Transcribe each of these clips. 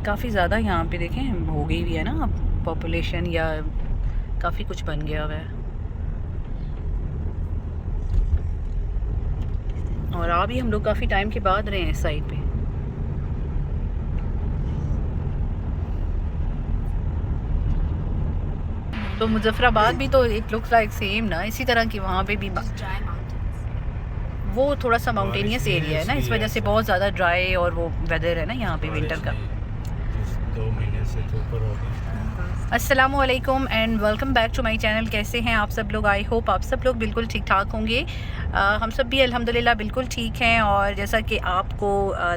काफ़ी ज़्यादा यहाँ पे देखें हो गई भी है ना पॉपुलेशन, या काफ़ी कुछ बन गया हुआ है। और अभी हम लोग काफ़ी टाइम के बाद रहे हैं इस साइड पे। तो मुजफ्फराबाद भी तो इट लुक्स लाइक सेम ना, इसी तरह की वहाँ पे भी वो थोड़ा सा माउंटेनियस एरिया है ना, इस वजह से बहुत ज़्यादा ड्राई और वो वेदर है ना यहाँ पे विंटर का। 2 महीने से तो ऊपर हो गया। अस्सलामुअलैकुम and welcome back to my channel. कैसे हैं आप सब लोग? आई होप आप सब लोग बिल्कुल ठीक ठाक होंगे। हम सब भी अल्हम्दुलिल्लाह बिल्कुल ठीक हैं। और जैसा कि आपको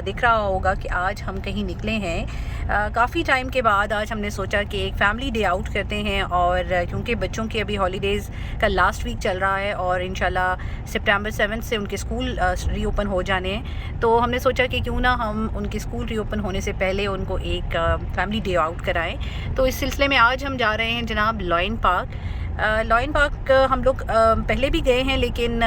दिख रहा होगा कि आज हम कहीं निकले हैं काफ़ी टाइम के बाद। आज हमने सोचा कि एक फ़ैमिली डे आउट करते हैं, और क्योंकि बच्चों की अभी हॉलीडेज़ का लास्ट वीक चल रहा है और इंशाल्लाह सितंबर 7 से उनके स्कूल रीओपन हो जाने हैं, तो हमने सोचा कि क्यों ना हम उनके स्कूल रीओपन होने से पहले उनको एक फ़ैमिली डे आउट कराएँ। तो इस सिलसिले में आज हम जा रहे हैं जनाब लॉयन पार्क। लॉयन पार्क हम लोग पहले भी गए हैं, लेकिन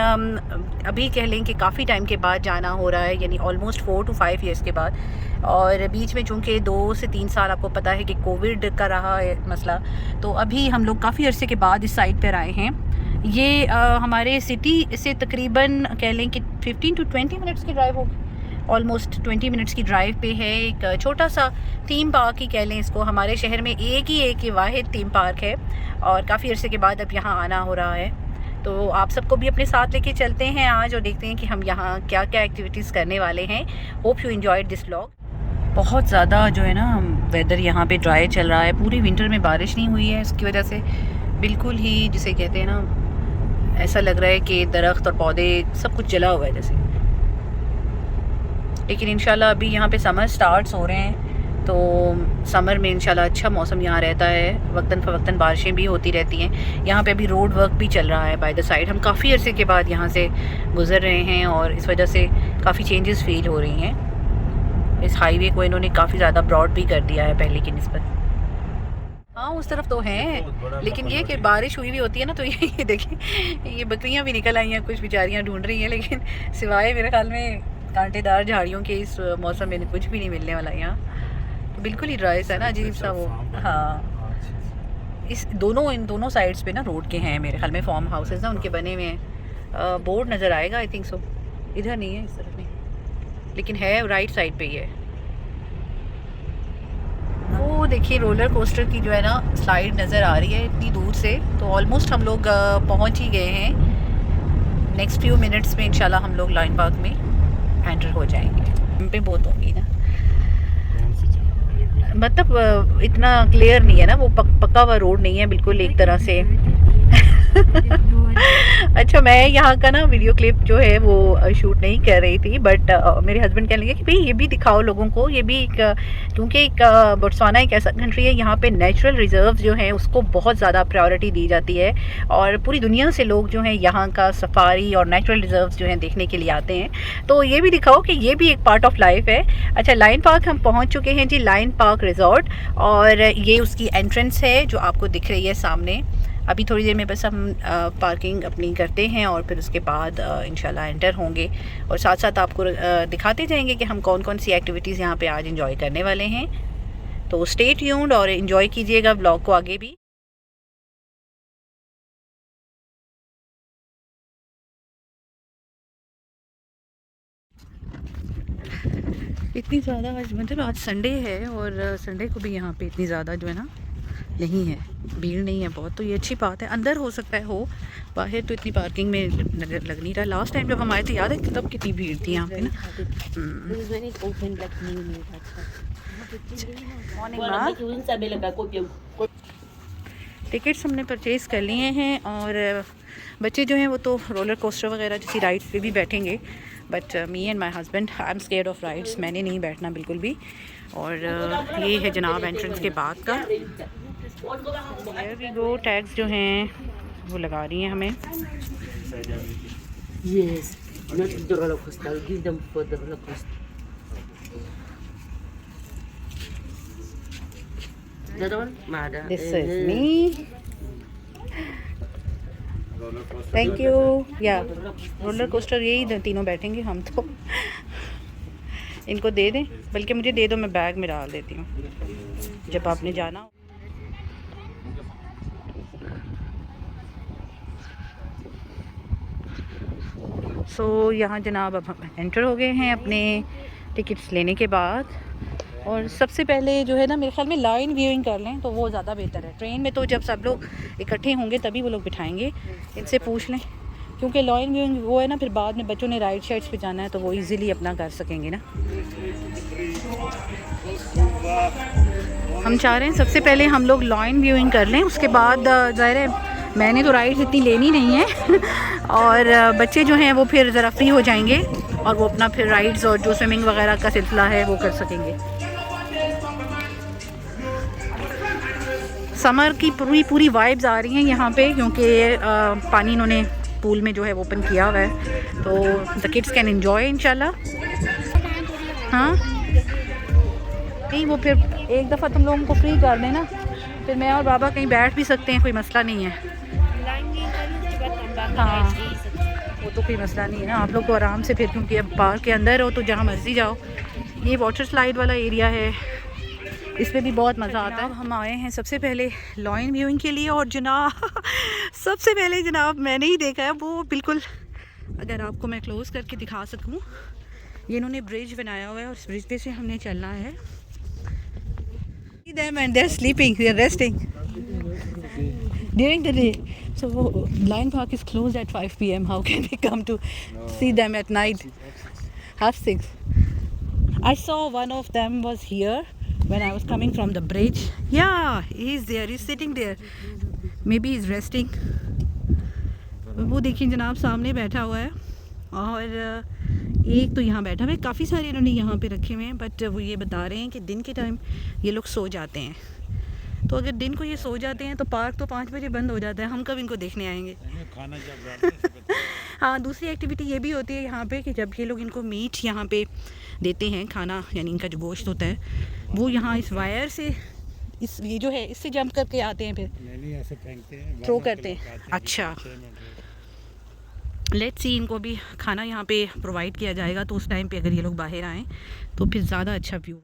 अभी कह लें कि काफ़ी टाइम के बाद जाना हो रहा है, यानी ऑलमोस्ट 4 to 5 ईयर्स के बाद। और बीच में चूँकि 2 से 3 साल आपको पता है कि कोविड का रहा है मसला, तो अभी हम लोग काफ़ी अरसे के बाद इस साइड पर आए हैं। ये हमारे सिटी से तकरीबन कह लें कि 15 to 20 मिनट्स की ड्राइव होगी। ऑलमोस्ट 20 मिनट्स की ड्राइव पे है एक छोटा सा थीम पार्क ही कह लें इसको। हमारे शहर में एक ही वाहिद थीम पार्क है, और काफ़ी अरसे के बाद अब यहाँ आना हो रहा है। तो आप सबको भी अपने साथ लेके चलते हैं आज और देखते हैं कि हम यहाँ क्या क्या एक्टिविटीज़ करने वाले हैं। Hope you enjoyed this vlog. बहुत ज़्यादा जो है ना वेदर यहाँ पे ड्राई चल रहा है। पूरी विंटर में बारिश नहीं हुई है, इसकी वजह से बिल्कुल ही जिसे कहते हैं ना, ऐसा लग रहा है कि दरख्त और पौधे सब कुछ जला हुआ है जैसे। लेकिन इंशाल्लाह अभी यहाँ पे समर स्टार्ट्स हो रहे हैं, तो समर में इंशाल्लाह अच्छा मौसम यहाँ रहता है। वक्तन फ़वक्तन बारिशें भी होती रहती हैं। यहाँ पे अभी रोड वर्क भी चल रहा है बाय द साइड। हम काफ़ी अरसे के बाद यहाँ से गुज़र रहे हैं और इस वजह से काफ़ी चेंजेस फ़ील हो रही हैं। इस हाईवे को इन्होंने काफ़ी ज़्यादा ब्रॉड भी कर दिया है पहले की निस्बत। हाँ उस तरफ तो हैं, लेकिन ये कि बारिश हुई भी होती है ना, तो ये देखिए ये बकरियाँ भी निकल आई हैं, कुछ बेचारियाँ ढूंढ रही हैं, लेकिन सिवाय मेरे ख्याल में कांटेदार झाड़ियों के इस मौसम में कुछ भी नहीं मिलने वाला यहाँ। तो बिल्कुल ही ड्राई सा ना, अजीब सा वो। हाँ इस इन दोनों साइड्स पे ना रोड के हैं मेरे ख्याल में फार्म हाउसेज ना उनके बने हुए हैं। बोर्ड नज़र आएगा आई थिंक सो। इधर नहीं है, इस तरफ नहीं, लेकिन है राइट साइड पे ही है। वो देखिए रोलर कोस्टर की जो है ना स्लाइड नज़र आ रही है इतनी दूर से। तो ऑलमोस्ट हम लोग पहुंच ही गए हैं। नेक्स्ट फ्यू मिनट्स में इंशाल्लाह हम लोग लॉयन पार्क में एंटर हो जाएंगे। पे बहुत होंगी ना, मतलब इतना क्लियर नहीं है ना, वो पक्का हुआ रोड नहीं है बिल्कुल एक तरह से। अच्छा मैं यहाँ का ना वीडियो क्लिप जो है वो शूट नहीं कर रही थी, बट मेरे हस्बैंड कहने लगे कि भाई ये भी दिखाओ लोगों को। ये भी एक क्योंकि एक बोत्सवाना एक ऐसा कंट्री है यहाँ पे नेचुरल रिजर्व जो है उसको बहुत ज़्यादा प्रायोरिटी दी जाती है, और पूरी दुनिया से लोग जो हैं यहाँ का सफारी और नेचुरल रिजर्व जो हैं देखने के लिए आते हैं। तो ये भी दिखाओ कि ये भी एक पार्ट ऑफ लाइफ है। अच्छा लायन पार्क हम पहुँच चुके हैं जी, लायन पार्क रिजॉर्ट, और ये उसकी एंट्रेंस है जो आपको दिख रही है सामने। अभी थोड़ी देर में बस हम पार्किंग अपनी करते हैं और फिर उसके बाद इंशाल्लाह एंटर होंगे, और साथ साथ आपको दिखाते जाएंगे कि हम कौन कौन सी एक्टिविटीज़ यहाँ पे आज एंजॉय करने वाले हैं। तो स्टे ट्यून्ड और एंजॉय कीजिएगा ब्लॉग को आगे भी। इतनी ज़्यादा आज मतलब आज संडे है, और संडे को भी यहाँ पे इतनी ज़्यादा जो है ना नहीं है, भीड़ नहीं है बहुत। तो ये अच्छी बात है। अंदर हो सकता है हो, बाहर तो इतनी पार्किंग में लग नहीं रहा। लास्ट टाइम जब हम आए थे याद है तब कितनी भीड़ थी यहाँ पे ना। टिकट्स हमने परचेज़ कर लिए हैं, और बच्चे जो हैं वो तो रोलर कोस्टर वगैरह जैसी राइड्स पे भी बैठेंगे, but me and my husband I am scared of rides. मैंने नहीं बैठना बिल्कुल भी। और ये है जनाब एंट्रेंस के बाद का। वी गो टैग्स जो हैं वो लगा रही हैं हमें। Yes, not the roller coaster. I'll give them for the roller coaster. The other one? Mada. This is me, thank you. या रोलर कोस्टर यही तीनों बैठेंगे हम तो। इनको दे दें, बल्कि मुझे दे दो, मैं बैग में डाल देती हूँ जब आपने जाना हो। सो यहाँ जनाब अब हम एंटर हो गए हैं अपने टिकट्स लेने के बाद। और सबसे पहले जो है ना, मेरे ख्याल में लाइन व्यूइंग कर लें तो वो ज़्यादा बेहतर है। ट्रेन में तो जब सब लोग इकट्ठे होंगे तभी वो लोग बिठाएंगे, इनसे पूछ लें, क्योंकि लाइन व्यूइंग वो है ना, फिर बाद में बच्चों ने राइड साइड्स पे जाना है तो वो इजीली अपना कर सकेंगे ना। हम चाह रहे हैं सबसे पहले हम लोग लाइन व्यूइंग कर लें, उसके बाद ज़ाहिर है मैंने तो राइड्स इतनी लेनी नहीं है और बच्चे जो हैं वो फिर ज़रा फ्री हो जाएंगे और वो अपना फिर राइड्स और जो स्विमिंग वगैरह का सिलसिला है वो कर सकेंगे। समर की पूरी वाइब्स आ रही हैं यहाँ पे, क्योंकि पानी इन्होंने पूल में जो है वो ओपन किया हुआ है, तो द किड्स कैन एंजॉय इंशाल्लाह। हाँ नहीं, वो फिर एक दफ़ा तुम लोगों को फ्री कर देना, फिर मैं और बाबा कहीं बैठ भी सकते हैं, कोई मसला नहीं है। हाँ वो तो कोई मसला नहीं है ना, आप लोग को आराम से फिर, क्योंकि अब पार्क के अंदर हो तो जहाँ मर्जी जाओ। ये वाटर स्लाइड वाला एरिया है, इसमें भी बहुत मज़ा आता है। हम आए हैं सबसे पहले लाइन व्यूइंग के लिए, और जनाब सबसे पहले जनाब मैंने ही देखा है वो, बिल्कुल अगर आपको मैं क्लोज़ करके दिखा सकूँ, ये इन्होंने ब्रिज बनाया हुआ है और इस ब्रिज पे से हमने चलना है। Them and they're sleeping, they're resting during the day. So Lion Park is closed at 5 p.m. How can we come to see them at night? 6:30. I saw one of them was here when I was coming from the bridge. Yeah, he's there, he's sitting there. Maybe he's resting. वो देखिए जनाब सामने बैठा हुआ है, और एक तो यहाँ बैठा हुआ है, काफ़ी सारे इन्होंने यहाँ पे रखे हुए हैं, बट वो ये बता रहे हैं कि दिन के टाइम ये लोग सो जाते हैं, तो अगर दिन को ये सो जाते हैं तो पार्क तो 5 बजे बंद हो जाता है, हम कब इनको देखने आएंगे। खाना जब हाँ, दूसरी एक्टिविटी ये भी होती है यहाँ पे कि जब ये लोग इनको मीट यहाँ पे देते हैं, खाना यानी इनका जो गोश्त होता है, वो यहाँ इस वायर से, इस ये जो है इससे जंप करके आते हैं, फिर नहीं ऐसे फेंकते हैं, थ्रो करते हैं। अच्छा, लेट्स सी, इनको भी खाना यहाँ पे प्रोवाइड किया जाएगा, तो उस टाइम पे अगर ये लोग बाहर आएँ तो फिर ज़्यादा अच्छा view.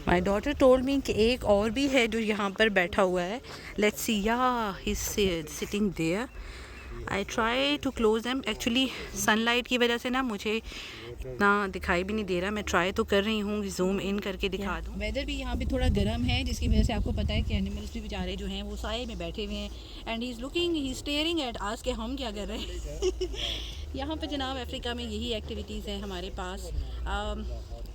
My daughter told me कि एक और भी है जो यहाँ पर बैठा हुआ है। Let's see, yeah he is sitting there. I try to close them, actually sunlight की वजह से ना मुझे इतना दिखाई भी नहीं दे रहा, मैं ट्राई तो कर रही हूँ जूम इन करके दिखा दूँ। वेदर भी यहाँ पे थोड़ा गर्म है, जिसकी वजह से आपको पता है कि एनिमल्स भी बेचारे जो हैं वो साए में बैठे हुए हैं, and he is looking, he is staring at us के हम क्या कर रहे हैं। यहाँ पे जनाब अफ्रीका में यही एक्टिविटीज़ हैं हमारे पास।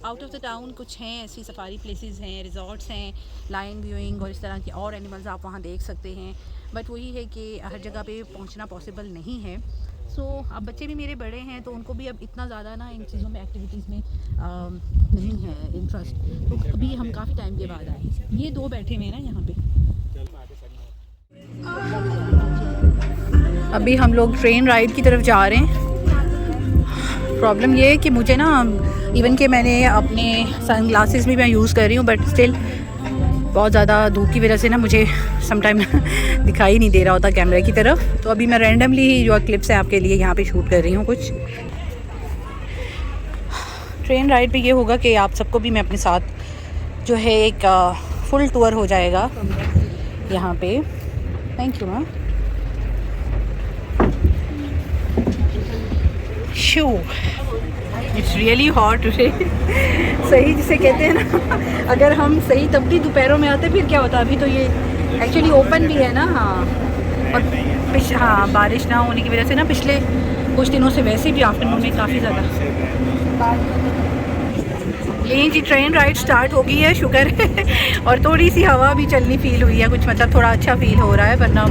आउट ऑफ द टाउन कुछ हैं ऐसी सफारी प्लेसेस हैं, रिजॉर्ट्स हैं, लाइन व्यूइंग और इस तरह के और एनिमल्स आप वहाँ देख सकते हैं, बट वही है कि हर जगह पे पहुँचना पॉसिबल नहीं है। सो अब बच्चे भी मेरे बड़े हैं तो उनको भी अब इतना ज़्यादा ना इन चीज़ों में, एक्टिविटीज़ में नहीं है इंटरेस्ट, तो अभी हम काफ़ी टाइम के बाद आए। ये दो बैठे हुए हैं ना यहाँ पे। अभी हम लोग ट्रेन राइड की तरफ जा रहे हैं। प्रॉब्लम ये है कि मुझे ना, इवन कि मैंने अपने सन ग्लासेस भी मैं यूज़ कर रही हूँ, बट स्टिल बहुत ज़्यादा धूप की वजह से ना मुझे समटाइम दिखाई नहीं दे रहा होता कैमरे की तरफ, तो अभी मैं रैंडमली जो क्लिप्स हैं आपके लिए यहाँ पे शूट कर रही हूँ कुछ। ट्रेन राइड पे ये होगा कि आप सबको भी मैं अपने साथ जो है एक फुल टूर हो जाएगा यहाँ पे। Thank you ma'am. Shoe, it's really hot today. सही जिसे कहते हैं ना, अगर हम सही तब भी दोपहरों में आते फिर क्या होता। अभी तो ये एक्चुअली ओपन भी है ना। हाँ, और हाँ, बारिश ना होने की वजह से ना पिछले कुछ दिनों से वैसे भी आफ्टरनून में काफ़ी ज़्यादा। यही जी ट्रेन राइड स्टार्ट हो गई है, शुक्र है। और थोड़ी सी हवा भी चलनी फील हुई है, कुछ मतलब थोड़ा अच्छा फील हो रहा है, वरना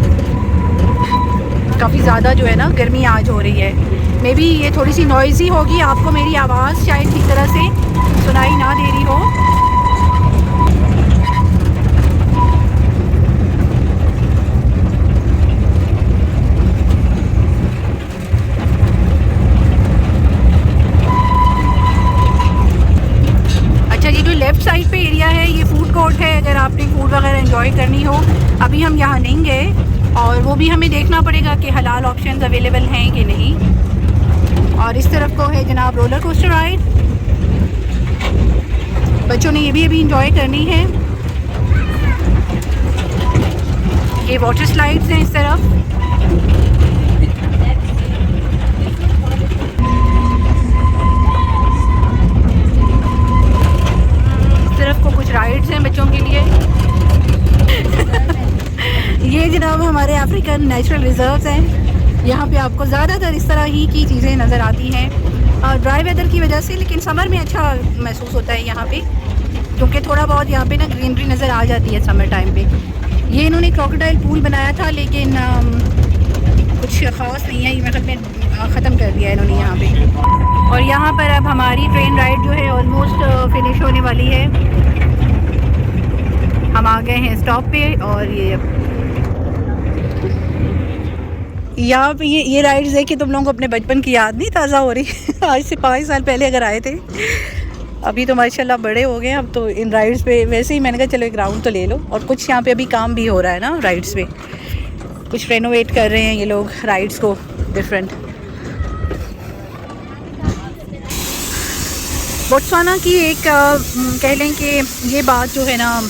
काफ़ी ज़्यादा जो है ना गर्मी आज हो रही है। मे बी ये थोड़ी सी नॉइज़ी होगी, आपको मेरी आवाज़ शायद ठीक तरह से सुनाई ना दे रही हो। अच्छा, ये जो लेफ़्ट साइड पे एरिया है ये फूड कोर्ट है, अगर आपने फूड वगैरह एंजॉय करनी हो। अभी हम यहाँ नहीं गए और वो भी हमें देखना पड़ेगा कि हलाल ऑप्शंस अवेलेबल हैं कि नहीं। और इस तरफ को है जनाब रोलर कोस्टर राइड। बच्चों ने ये भी अभी इंजॉय करनी है। ये वाटर स्लाइड्स हैं इस तरफ। इस तरफ को कुछ राइड्स हैं बच्चों के लिए। ये जनाब हमारे अफ्रीकन नेचुरल रिजर्व्स हैं। यहाँ पे आपको ज़्यादातर इस तरह ही की चीज़ें नज़र आती हैं ड्राई वेदर की वजह से, लेकिन समर में अच्छा महसूस होता है यहाँ पे, क्योंकि थोड़ा बहुत यहाँ पे ना ग्रीनरी नज़र आ जाती है समर टाइम पे। ये इन्होंने क्रोकोडाइल पूल बनाया था, लेकिन कुछ ख़ास नहीं है, ये मतलब में ख़त्म कर दिया इन्होंने यहाँ पे। और यहाँ पर अब हमारी ट्रेन राइड जो है ऑलमोस्ट फिनिश होने वाली है। हम आ गए हैं स्टॉप पे और यहाँ पे ये राइड्स देख के तुम लोगों को अपने बचपन की याद नहीं ताज़ा हो रही? आज से 5 साल पहले अगर आए थे, अभी तो माशाल्लाह बड़े हो गए। अब तो इन राइड्स पे वैसे ही मैंने कहा चलो एक राउंड तो ले लो। और कुछ यहाँ पे अभी काम भी हो रहा है ना राइड्स पे, कुछ रेनोवेट कर रहे हैं ये लोग राइड्स को डिफरेंट। बोट्सवाना की एक कह लें कि ये बात जो है ना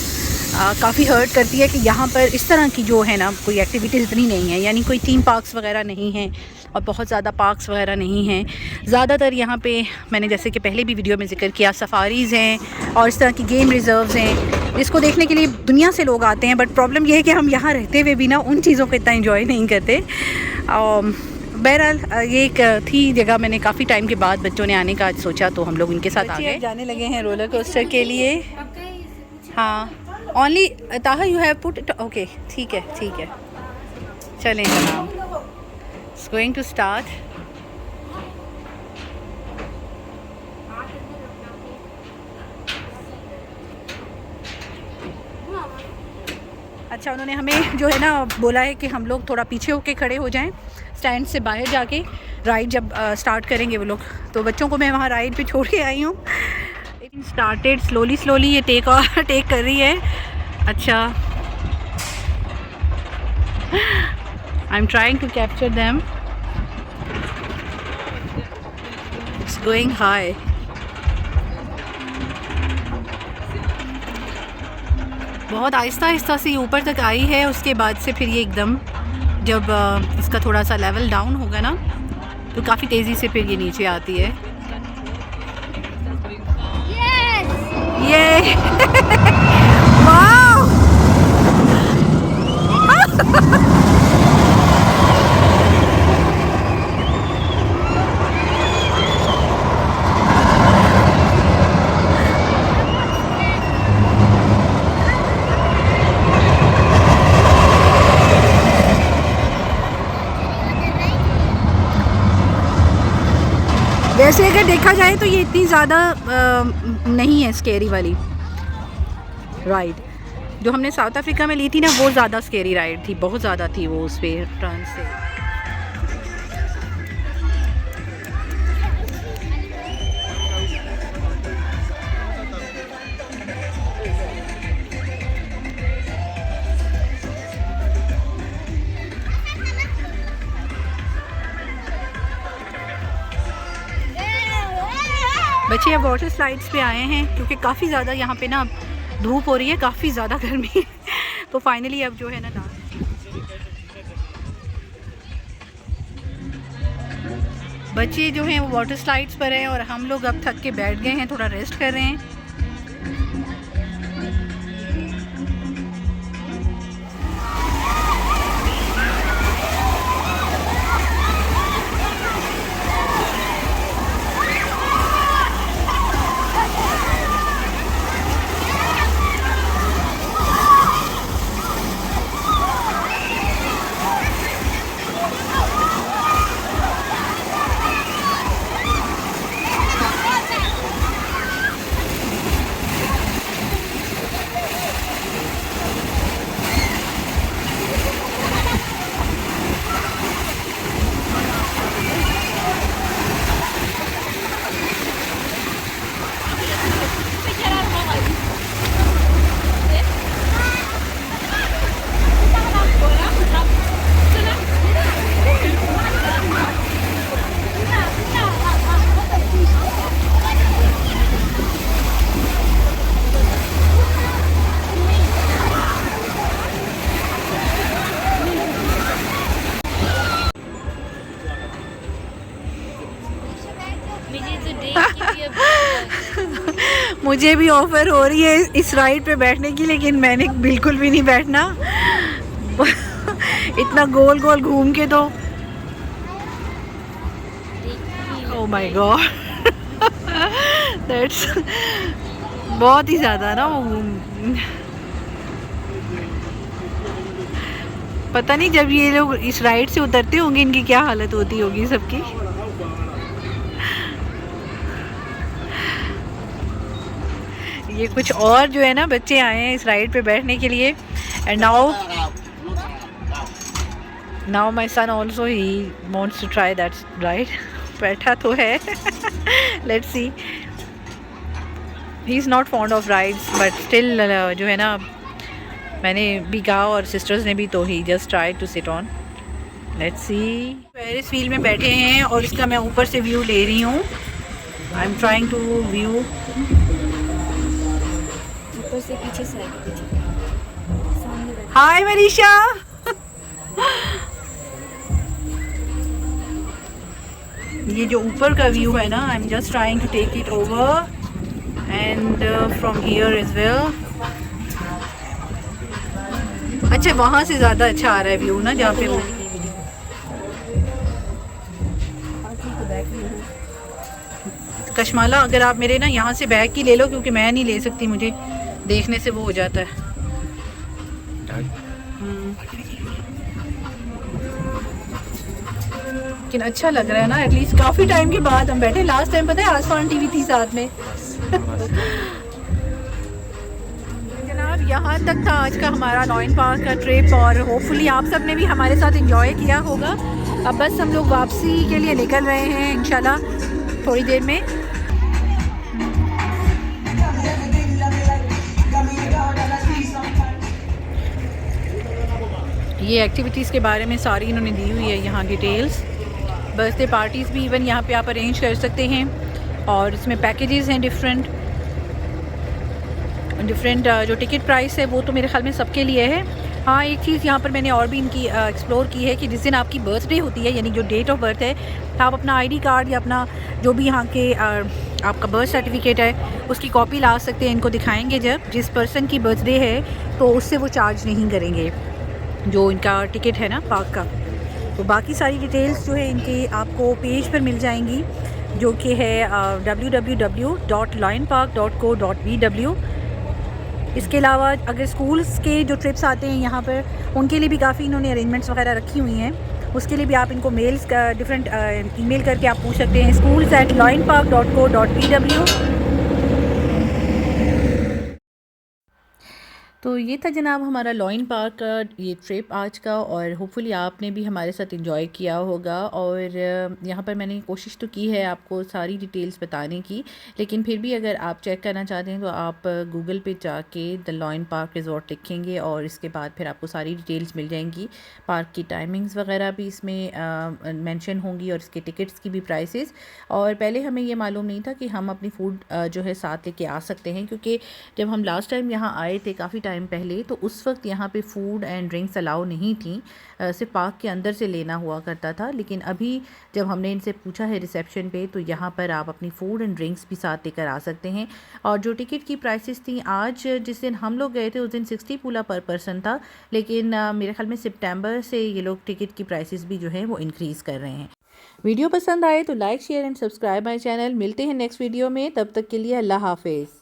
काफ़ी हर्ट करती है कि यहाँ पर इस तरह की जो है ना कोई एक्टिविटीज़ इतनी नहीं है, यानी कोई थीम पार्क्स वगैरह नहीं हैं और बहुत ज़्यादा पार्क्स वगैरह नहीं हैं। ज़्यादातर यहाँ पे मैंने जैसे कि पहले भी वीडियो में जिक्र किया, सफारीज़ हैं और इस तरह की गेम रिज़र्व्स हैं, इसको देखने के लिए दुनिया से लोग आते हैं। बट प्रॉब्लम ये है कि हम यहाँ रहते हुए भी ना उन चीज़ों को इतना इंजॉय नहीं करते। बहरहाल ये एक थी जगह, मैंने काफ़ी टाइम के बाद बच्चों ने आने का आज सोचा तो हम लोग उनके साथ आ गए। जाने लगे हैं रोलर कोस्टर के लिए। हाँ, ओनली ताहा you have put it, okay ठीक है ठीक है, चलें जनाब, इट्स गोइंग टू स्टार्ट। अच्छा, उन्होंने हमें जो है ना बोला है कि हम लोग थोड़ा पीछे होके खड़े हो जाएं, स्टैंड से बाहर जाके राइड जब स्टार्ट करेंगे वो लोग। तो बच्चों को मैं वहाँ राइड पे छोड़ के आई हूँ। स्टार्टेड स्लोली ये टेक कर रही है। अच्छा, I am trying to capture them, it's going high. बहुत आहिस्ता आहिस्ता से ऊपर तक आई है, उसके बाद से फिर ये एकदम जब इसका थोड़ा सा लेवल डाउन होगा ना तो काफ़ी तेज़ी से फिर ये नीचे आती है। ये वाओ वैसे अगर देखा जाए तो ये इतनी ज़्यादा नहीं है स्केरी वाली राइड। जो हमने साउथ अफ्रीका में ली थी ना वो ज़्यादा स्केरी राइड थी, बहुत ज़्यादा थी वो उस पर टर्न से। बच्चे अब वाटर स्लाइड्स पे आए हैं क्योंकि काफ़ी ज़्यादा यहाँ पे ना धूप हो रही है, काफ़ी ज़्यादा गर्मी है। तो फाइनली अब जो है ना बच्चे जो हैं वो वाटर स्लाइड्स पर हैं और हम लोग अब थक के बैठ गए हैं, थोड़ा रेस्ट कर रहे हैं। मुझे भी ऑफर हो रही है इस राइड पे बैठने की, लेकिन मैंने बिल्कुल भी नहीं बैठना। इतना गोल गोल घूम के तो ओह माय गॉड, दैट्स बहुत ही ज़्यादा ना वो। पता नहीं जब ये लोग इस राइड से उतरते होंगे इनकी क्या हालत होती होगी सबकी। ये कुछ और जो है ना बच्चे आए हैं इस राइड पे बैठने के लिए। And now my son also he wants to try that ride. बैठा तो है। Let's see, he is not fond of rides but still जो है ना, मैंने भी कहा और सिस्टर्स ने भी, तो he just try to sit on. Let's see. Ferris wheel में बैठे हैं और इसका मैं ऊपर से व्यू ले रही हूँ। I am trying to view ऊपर से पीछे से हाय मनीषा। ये जो ऊपर का व्यू है ना, I am just trying to take it over and from here as well. अच्छा, वहाँ से ज़्यादा अच्छा आ रहा है व्यू ना, जहाँ पे वो कशमाला। अगर आप मेरे ना यहाँ से बैग की ले लो, क्योंकि मैं नहीं ले सकती, मुझे देखने से वो हो जाता है। लेकिन अच्छा लग रहा है ना, एटलीस्ट काफ़ी टाइम के बाद हम बैठे। लास्ट टाइम पता है आसमान टीवी थी साथ में। जनाब, यहाँ तक था आज का हमारा लॉयन पार्क का ट्रिप और होपफुली आप सब ने भी हमारे साथ एंजॉय किया होगा। अब बस हम लोग वापसी के लिए निकल रहे हैं इंशाल्लाह थोड़ी देर में। ये एक्टिविटीज़ के बारे में सारी इन्होंने दी हुई है यहाँ डिटेल्स। बर्थडे पार्टीज़ भी इवन यहाँ पे आप अरेंज कर सकते हैं और इसमें पैकेजेस हैं डिफरेंट जो टिकट प्राइस है वो तो मेरे ख्याल में सबके लिए है। हाँ, एक चीज़ यहाँ पर मैंने और भी इनकी एक्सप्लोर की है कि जिस दिन आपकी बर्थडे होती है, यानी जो डेट ऑफ बर्थ है, आप अपना आईडी कार्ड या अपना जो भी यहाँ के आपका बर्थ सर्टिफिकेट है उसकी कॉपी ला सकते हैं। इनको दिखाएंगे जब जिस पर्सन की बर्थडे है, तो उससे वो चार्ज नहीं करेंगे जो इनका टिकट है ना पार्क का। तो बाकी सारी डिटेल्स जो है इनके आपको पेज पर मिल जाएंगी, जो कि है www.lionpark.co.bw। इसके अलावा अगर स्कूल्स के जो ट्रिप्स आते हैं यहाँ पर, उनके लिए भी काफ़ी इन्होंने अरेंजमेंट्स वगैरह रखी हुई हैं। उसके लिए भी आप इनको मेल्स डिफरेंट ईमेल करके आप पूछ सकते हैं, schools@lionpark.co.bw। तो ये था जनाब हमारा लॉयन पार्क का ये ट्रिप आज का, और होपफुली आपने भी हमारे साथ एंजॉय किया होगा। और यहाँ पर मैंने कोशिश तो की है आपको सारी डिटेल्स बताने की, लेकिन फिर भी अगर आप चेक करना चाहते हैं तो आप गूगल पे जाके द लॉयन पार्क रिजॉर्ट लिखेंगे और इसके बाद फिर आपको सारी डिटेल्स मिल जाएंगी। पार्क की टाइमिंग्स वगैरह भी इसमें मेंशन होंगी और इसके टिकट्स की भी प्राइसेस। और पहले हमें ये मालूम नहीं था कि हम अपनी फ़ूड जो है साथ लेके आ सकते हैं, क्योंकि जब हम लास्ट टाइम यहाँ आए थे काफ़ी टाइम पहले, तो उस वक्त यहाँ पे फ़ूड एंड ड्रिंक्स अलाउ नहीं थी, सिर्फ पार्क के अंदर से लेना हुआ करता था। लेकिन अभी जब हमने इनसे पूछा है रिसेप्शन पे, तो यहाँ पर आप अपनी फ़ूड एंड ड्रिंक्स भी साथ लेकर आ सकते हैं। और जो टिकट की प्राइसेस थी, आज जिस दिन हम लोग गए थे उस दिन 60 पूला पर पर्सन था, लेकिन मेरे ख्याल में सितंबर से ये लोग टिकट की प्राइसेस भी जो है वो इंक्रीज़ कर रहे हैं। वीडियो पसंद आए तो like share and subscribe my channel. मिलते हैं नेक्स्ट वीडियो में, तब तक के लिए अल्लाह हाफिज़।